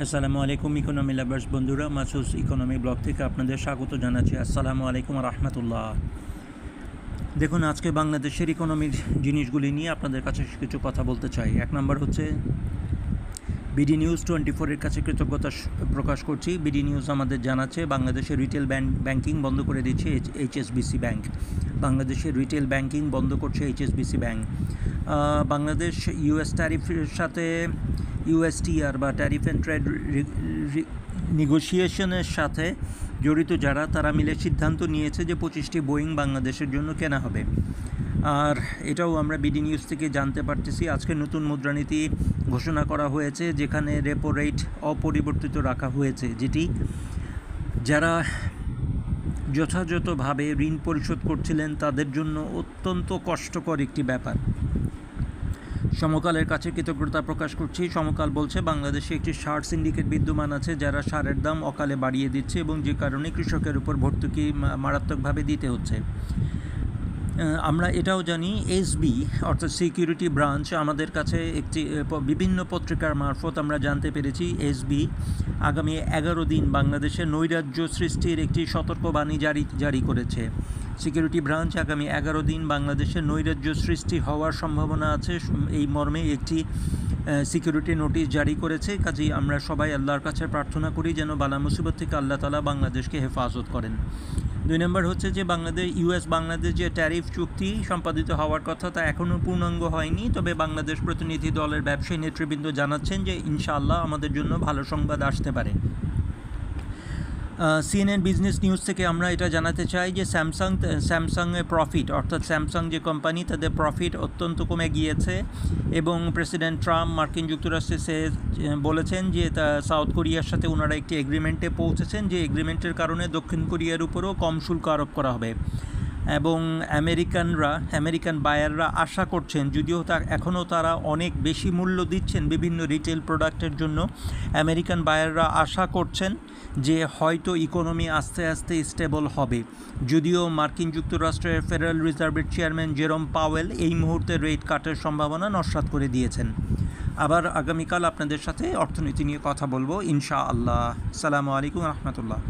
আসসালামু আলাইকুম economy lovers বন্ধুরা, মাসুস ইকোনমি ব্লগ থেকে আপনাদের স্বাগত জানাচ্ছি। আসসালামু আলাইকুম রহমতুল্লাহ। দেখুন, আজকে বাংলাদেশের ইকোনমির জিনিসগুলি নিয়ে আপনাদের কাছে কিছু কথা বলতে চাই। এক নম্বর হচ্ছে বিডি নিউজ 24-এর কাছে কৃতজ্ঞতা প্রকাশ করছি। বিডি নিউজ আমাদের জানাচ্ছে বাংলাদেশের রিটেল ব্যাংকিং বন্ধ করে দিচ্ছে এইচএসবিসি ব্যাংক। বাংলাদেশের রিটেল ব্যাংকিং বন্ধ করছে এইচএসবিসি ব্যাংক। বাংলাদেশ ইউএস ট্যারিফের সাথে ইউএসটিআর বা ট্যারিফ অ্যান্ড ট্রেড নেগোসিয়েশনের সাথে জড়িত যারা, তারা মিলে সিদ্ধান্ত নিয়েছে যে 25টি বোয়িং বাংলাদেশের জন্য কেনা হবে। আর এটাও আমরা বিডি নিউজ থেকে জানতে পারতেছি, আজকে নতুন মুদ্রানীতি ঘোষণা করা হয়েছে, যেখানে রেপো রেট অপরিবর্তিত রাখা হয়েছে, যেটি যারা যথাযথভাবে ঋণ পরিশোধ করছিলেন তাদের জন্য অত্যন্ত কষ্টকর একটি ব্যাপার। সমকালের কাছে কৃতজ্ঞতা প্রকাশ করছি। সমকাল বলছে বাংলাদেশে একটি সার সিন্ডিকেট বিদ্যমান আছে, যারা সারের দাম অকালে বাড়িয়ে দিচ্ছে এবং যে কারণে কৃষকের উপর ভর্তুকি মারাত্মকভাবে দিতে হচ্ছে। আমরা এটাও জানি এসবি অর্থাৎ সিকিউরিটি ব্রাঞ্চ আমাদের কাছে একটি বিভিন্ন পত্রিকার মারফত আমরা জানতে পেরেছি, এসবি আগামী 11 দিন বাংলাদেশে নৈরাজ্য সৃষ্টির একটি সতর্কবাণী জারি করেছে। সিকিউরিটি ব্রাঞ্চ আগামী 11 দিন বাংলাদেশে নৈরাজ্য সৃষ্টি হওয়ার সম্ভাবনা আছে, এই মর্মে একটি সিকিউরিটি নোটিশ জারি করেছে। কাজেই আমরা সবাই আল্লাহর কাছে প্রার্থনা করি যেন বালা মুসিবত থেকে আল্লাহ তাআলা বাংলাদেশকে হেফাজত করেন। 2 নম্বর হচ্ছে যে ইউএস বাংলাদেশ যে ট্যারিফ চুক্তি সম্পাদিত হওয়ার কথা, তা এখনও পূর্ণাঙ্গ হয়নি। তবে বাংলাদেশ প্রতিনিধি দলের ব্যবসায়ী নেতৃবৃন্দ জানাচ্ছেন যে ইনশাআল্লাহ আমাদের জন্য ভালো সংবাদ আসতে পারে। সিএনএন বিজনেস নিউজ থেকে আমরা এটা জানাতে চাই যে স্যামসাংয়ের প্রফিট, অর্থাৎ স্যামসাং যে কোম্পানি, তাদের প্রফিট অত্যন্ত কমে গিয়েছে এবং প্রেসিডেন্ট ট্রাম্প মার্কিন যুক্তরাষ্ট্রে বলেছেন যে সাউথ কোরিয়ার সাথে ওনারা একটি এগ্রিমেন্টে পৌঁছেছেন, যে এগ্রিমেন্টের কারণে দক্ষিণ কোরিয়ার উপরও কম শুল্ক আরোপ করা হবে। এবং আমেরিকান বায়াররা আশা করছেন, যদিও এখনও তারা অনেক বেশি মূল্য দিচ্ছেন বিভিন্ন রিটেল প্রোডাক্টের জন্য, আমেরিকান বায়াররা আশা করছেন যে হয়তো ইকোনমি আস্তে আস্তে স্টেবল হবে। যদিও মার্কিন যুক্তরাষ্ট্রের ফেডারেল রিজার্ভের চেয়ারম্যান জেরোম পাওয়েল এই মুহূর্তে রেট কাটের সম্ভাবনা নস্যাৎ করে দিয়েছেন। আবার আগামীকাল আপনাদের সাথে অর্থনীতি নিয়ে কথা বলবো ইনশাআল্লাহ। আসসালামু আলাইকুম রহমতুল্লাহ।